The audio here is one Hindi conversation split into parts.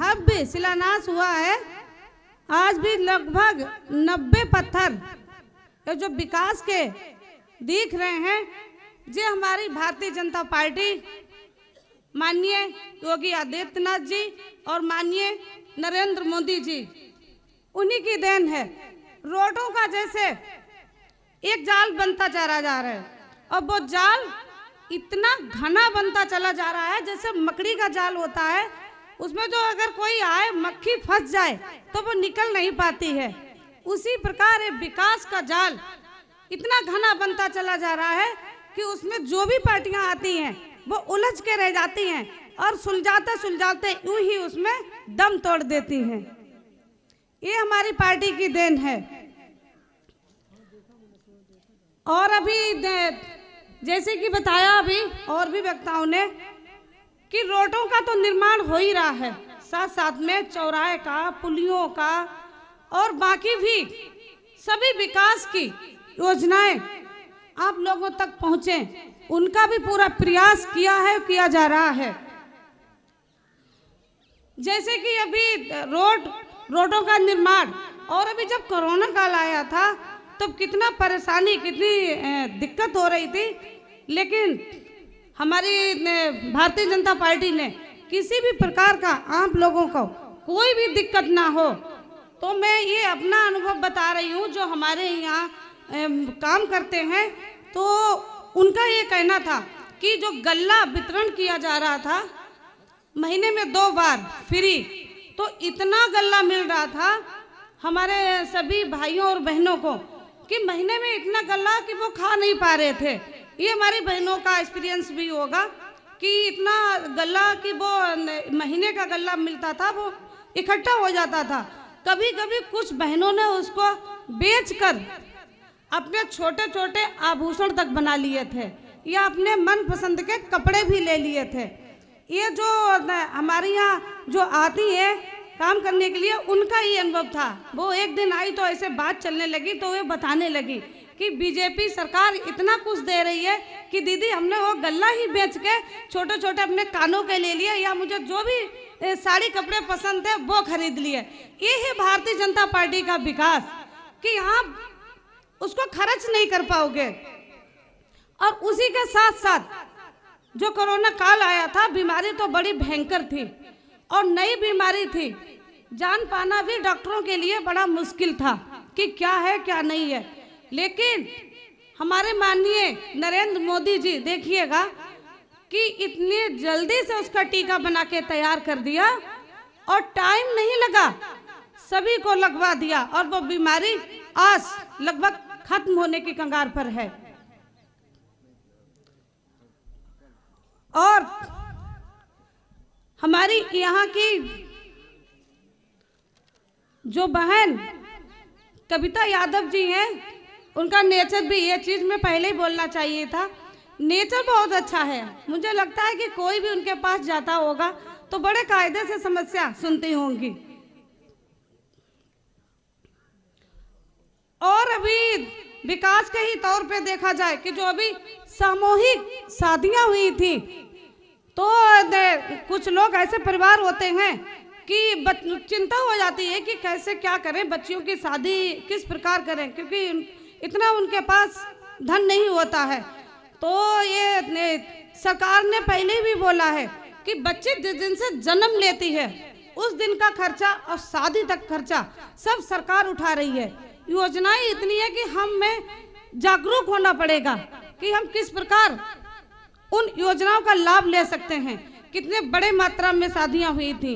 भव्य शिलान्यास हुआ है। आज भी लगभग 90 पत्थर ये जो विकास के दिख रहे हैं, ये हमारी भारतीय जनता पार्टी माननीय योगी आदित्यनाथ जी और माननीय नरेंद्र मोदी जी उन्हीं की देन है। रोडों का जैसे एक जाल बनता चला जा रहा है और वो जाल इतना घना बनता चला जा रहा है जैसे मकड़ी का जाल होता है, उसमें जो अगर कोई आए मक्खी फंस जाए तो वो निकल नहीं पाती है। उसी प्रकार विकास का जाल इतना घना बनता चला जा रहा है कि उसमें जो भी पार्टियां आती हैं वो उलझ के रह जाती हैं और सुलझाते सुलझाते यूं ही उसमें दम तोड़ देती हैं। ये हमारी पार्टी की देन है। और अभी जैसे कि बताया अभी और भी वक्ताओं ने कि रोडों का तो निर्माण हो ही रहा है, साथ साथ में चौराहे का, पुलियों का और बाकी भी सभी विकास की योजनाएं आप लोगों तक पहुंचे, उनका भी पूरा प्रयास किया जा रहा है। जैसे कि अभी रोडों का निर्माण, और अभी जब कोरोना काल आया था तब तो कितना परेशानी, कितनी दिक्कत हो रही थी, लेकिन हमारी भारतीय जनता पार्टी ने किसी भी प्रकार का आप लोगों को कोई भी दिक्कत ना हो, तो मैं ये अपना अनुभव बता रही हूँ। जो हमारे यहाँ काम करते हैं तो उनका ये कहना था कि जो गल्ला वितरण किया जा रहा था महीने में 2 बार फ्री, तो इतना गल्ला मिल रहा था हमारे सभी भाइयों और बहनों को कि महीने में इतना गल्ला कि वो खा नहीं पा रहे थे। ये हमारी बहनों का एक्सपीरियंस भी होगा कि इतना गल्ला कि वो महीने का गल्ला मिलता था, वो इकट्ठा हो जाता था। कभी कभी कुछ बहनों ने उसको बेचकर अपने छोटे छोटे आभूषण तक बना लिए थे या अपने मनपसंद के कपड़े भी ले लिए थे। ये जो हमारे यहाँ जो आती है काम करने के लिए, उनका ही अनुभव था। वो एक दिन आई तो ऐसे बात चलने लगी तो वे बताने लगी कि बीजेपी सरकार इतना कुछ दे रही है कि दीदी हमने वो गल्ला ही बेच के छोटे छोटे अपने कानों के ले लिए या मुझे जो भी साड़ी कपड़े पसंद थे वो खरीद लिए। ये है भारतीय जनता पार्टी का विकास कि आप उसको खर्च नहीं कर पाओगे। और उसी के साथ साथ जो कोरोना काल आया था, बीमारी तो बड़ी भयंकर थी और नई बीमारी थी, जान पाना भी डॉक्टरों के लिए बड़ा मुश्किल था कि क्या है क्या नहीं है। लेकिन हमारे माननीय नरेंद्र मोदी जी देखिएगा कि इतनी जल्दी से उसका टीका बना के तैयार कर दिया और टाइम नहीं लगा, सभी को लगवा दिया और वो बीमारी आज लगभग खत्म होने की कगार पर है। और हमारी यहाँ की जो बहन कविता यादव जी हैं, उनका नेचर भी, ये चीज़ में पहले ही बोलना चाहिए था, नेचर बहुत अच्छा है। मुझे लगता है कि कोई भी उनके पास जाता होगा तो बड़े कायदे से समस्या सुनती होंगी। और अभी विकास के ही तौर पे देखा जाए कि जो अभी सामूहिक शादियां हुई थी, तो कुछ लोग ऐसे परिवार होते हैं कि चिंता हो जाती है कि कैसे क्या करें, बच्चियों की शादी किस प्रकार करें, क्योंकि इतना उनके पास धन नहीं होता है। तो ये सरकार ने पहले भी बोला है कि बच्चे जिस दिन से जन्म लेती है उस दिन का खर्चा और शादी तक खर्चा सब सरकार उठा रही है। योजनाएं इतनी है कि हमें जागरूक होना पड़ेगा कि हम किस प्रकार उन योजनाओं का लाभ ले सकते हैं। कितने बड़े मात्रा में शादियां हुई थी,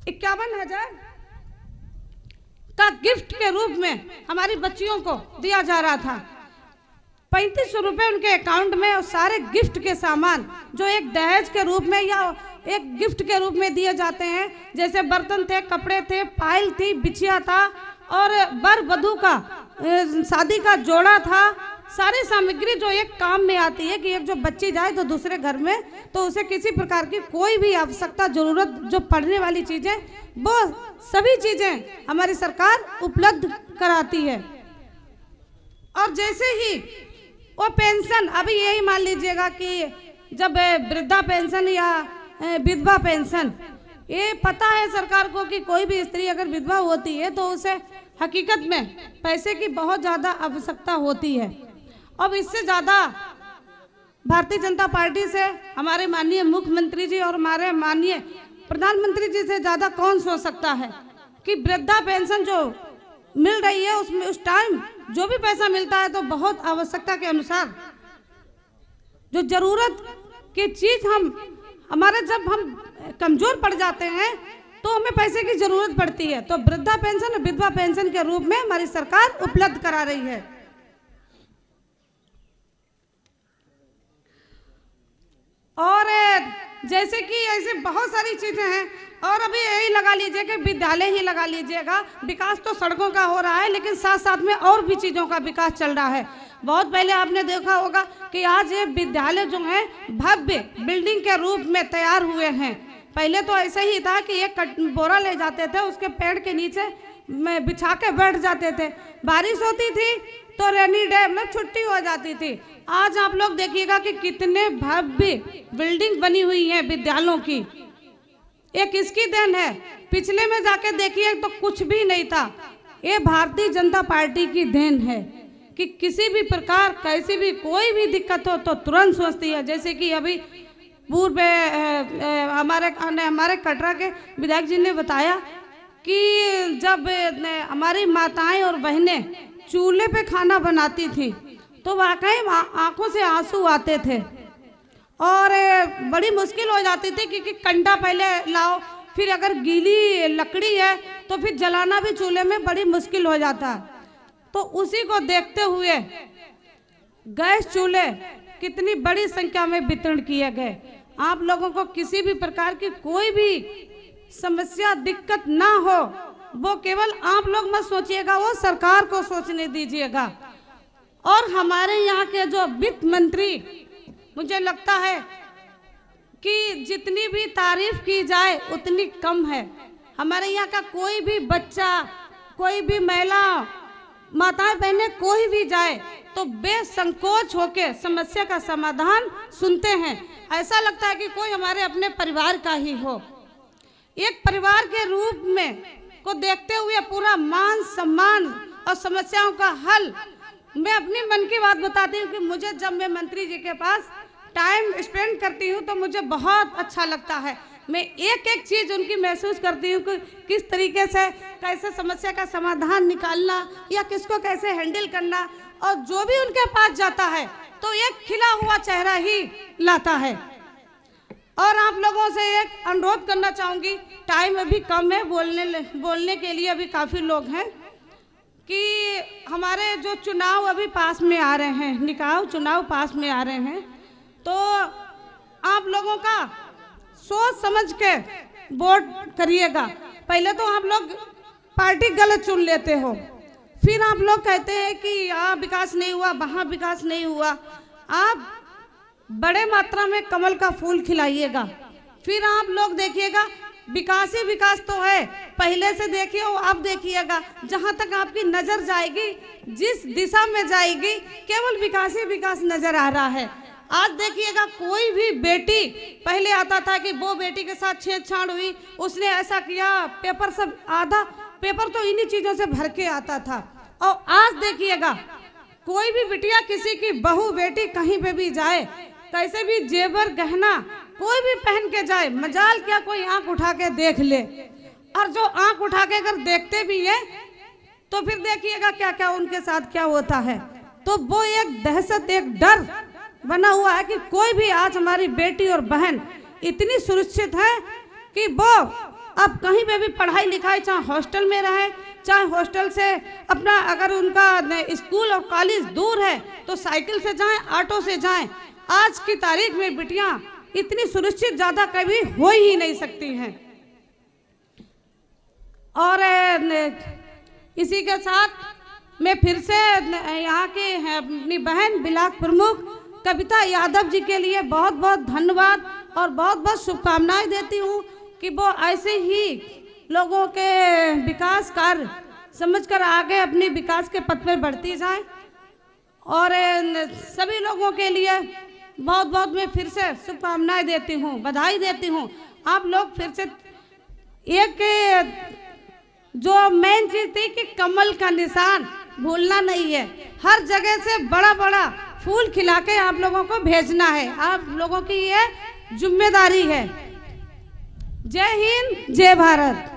51,000 का गिफ्ट के रूप में हमारी बच्चियों को दिया जा रहा था। 3500 रुपये उनके अकाउंट में और सारे गिफ्ट के सामान जो एक दहेज के रूप में या एक गिफ्ट के रूप में दिए जाते हैं, जैसे बर्तन थे, कपड़े थे, पायल थी, बिछिया था और वर वधू का शादी का जोड़ा था। सारी सामग्री जो एक काम में आती है कि एक जो बच्ची जाए तो दूसरे घर में, तो उसे किसी प्रकार की कोई भी आवश्यकता जरूरत जो पड़ने वाली चीजें, वो सभी चीजें हमारी सरकार उपलब्ध कराती है। और जैसे ही वो पेंशन, अभी यही मान लीजिएगा कि जब वृद्धा पेंशन या विधवा पेंशन ये पता है सरकार को कि कोई भी स्त्री अगर विधवा होती है तो उसे हकीकत में पैसे की बहुत ज़्यादा आवश्यकता होती है। अब इससे ज़्यादा भारतीय जनता पार्टी से हमारे माननीय मुख्यमंत्री जी और हमारे माननीय प्रधानमंत्री जी से ज़्यादा कौन सोच सकता है कि वृद्धा पेंशन जो मिल रही है उसमें उस टाइम जो भी पैसा मिलता है तो बहुत आवश्यकता के अनुसार जो जरूरत की चीज़ हमारे जब हम कमज़ोर पड़ जाते हैं तो हमें पैसे की ज़रूरत पड़ती है, तो वृद्धा पेंशन और विधवा पेंशन के रूप में हमारी सरकार उपलब्ध करा रही है। और जैसे कि ऐसे बहुत सारी चीज़ें हैं, और अभी यही लगा लीजिए कि विद्यालय ही लगा लीजिएगा, विकास तो सड़कों का हो रहा है लेकिन साथ साथ में और भी चीज़ों का विकास चल रहा है। बहुत पहले आपने देखा होगा कि आज ये विद्यालय जो है भव्य बिल्डिंग के रूप में तैयार हुए हैं। पहले तो ऐसा ही था कि एक बोरा ले जाते थे, उसके पेड़ के नीचे में बिछा के बैठ जाते थे, बारिश होती थी तो रेनी डे मतलब छुट्टी हो जाती थी। आज आप लोग देखिएगा कि कितने भव्य बिल्डिंग बनी हुई है विद्यालयों की। ये किसकी देन है? पिछले में जाके देखिए तो कुछ भी नहीं था। ये भारतीय जनता पार्टी की देन है कि किसी भी प्रकार कैसी भी कोई भी दिक्कत हो तो तुरंत सोचती है। जैसे कि अभी पूर्व हमारे कटरा के विधायक जी ने बताया कि जब हमारी माताएं और बहनें चूल्हे पे खाना बनाती थी तो वाकई आंखों से आंसू आते थे और बड़ी मुश्किल हो जाती थी क्योंकि कंडा पहले लाओ, फिर अगर गीली लकड़ी है तो फिर जलाना भी चूल्हे में बड़ी मुश्किल हो जाता। तो उसी को देखते हुए गैस चूल्हे कितनी बड़ी संख्या में वितरण किए गए। आप लोगों को किसी भी प्रकार की कोई भी समस्या दिक्कत ना हो, वो केवल आप लोग मत सोचिएगा, वो सरकार को सोचने दीजिएगा। और हमारे यहाँ के जो वित्त मंत्री, मुझे लगता है कि जितनी भी तारीफ की जाए उतनी कम है। हमारे यहाँ का कोई भी बच्चा, कोई भी महिला, माताएं बहनें कोई भी जाए तो बेसंकोच होके समस्या का समाधान सुनते हैं। ऐसा लगता है कि कोई हमारे अपने परिवार का ही हो। एक परिवार के रूप में को देखते हुए पूरा मान सम्मान और समस्याओं का हल। मैं अपनी मन की बात बताती हूँ कि मुझे जब मैं मंत्री जी के पास टाइम स्पेंड करती हूँ तो मुझे बहुत अच्छा लगता है। मैं एक एक चीज़ उनकी महसूस करती हूँ कि किस तरीके से कैसे समस्या का समाधान निकालना या किसको कैसे हैंडल करना, और जो भी उनके पास जाता है तो एक खिला हुआ चेहरा ही लाता है। और आप लोगों से एक अनुरोध करना चाहूँगी, टाइम अभी कम है, बोलने के लिए अभी काफ़ी लोग हैं, कि हमारे जो चुनाव अभी पास में आ रहे हैं, निकाय चुनाव पास में आ रहे हैं, तो आप लोगों का सोच समझ के वोट करिएगा। पहले तो आप लोग पार्टी गलत चुन लेते हो, फिर आप लोग कहते हैं कि यहाँ विकास नहीं हुआ, वहाँ विकास नहीं हुआ। आप बड़े मात्रा में कमल का फूल खिलाइएगा, फिर आप लोग देखिएगा विकास ही विकास तो है। पहले से देखिए आप देखिएगा, जहाँ तक आपकी नज़र जाएगी, जिस दिशा में जाएगी, केवल विकास ही विकास नज़र आ रहा है। आज देखिएगा कोई भी बेटी, पहले आता था कि वो बेटी के साथ छेड़छाड़ हुई, उसने ऐसा किया, पेपर सब आधा पेपर तो इन्हीं चीज़ों से भर के आता था। और आज देखिएगा कोई भी बिटिया, किसी की बहू बेटी कहीं पे भी जाए, कैसे भी जेवर गहना कोई भी पहन के जाए, मजाल क्या कोई आंख उठा के देख ले। और जो आंख उठा के अगर देखते भी है तो फिर देखिएगा क्या क्या उनके साथ क्या होता है। तो वो एक दहशत, एक डर बना हुआ है कि कोई भी आज हमारी बेटी और बहन इतनी सुरक्षित है कि वो अब कहीं पे भी पढ़ाई लिखाई, चाहे हॉस्टल में रहे, चाहे हॉस्टल से अपना अगर उनका स्कूल और कॉलेज दूर है तो साइकिल से जाएं, ऑटो से जाएं। आज की तारीख में बिटियां इतनी सुरक्षित ज़्यादा कभी हो ही नहीं सकती हैं। और इसी के साथ मैं फिर से यहाँ के अपनी बहन ब्लॉक प्रमुख कविता यादव जी के लिए बहुत बहुत धन्यवाद और बहुत बहुत शुभकामनाएं देती हूँ कि वो ऐसे ही लोगों के विकास कार्य समझकर आगे अपने विकास के पथ पर बढ़ती जाए। और सभी लोगों के लिए बहुत बहुत मैं फिर से शुभकामनाएं देती हूँ, बधाई देती हूँ। आप लोग फिर से एक जो मेन चीज थी कि कमल का निशान भूलना नहीं है। हर जगह से बड़ा बड़ा फूल खिला के आप लोगों को भेजना है, आप लोगों की ये जिम्मेदारी है। जय हिंद, जय भारत।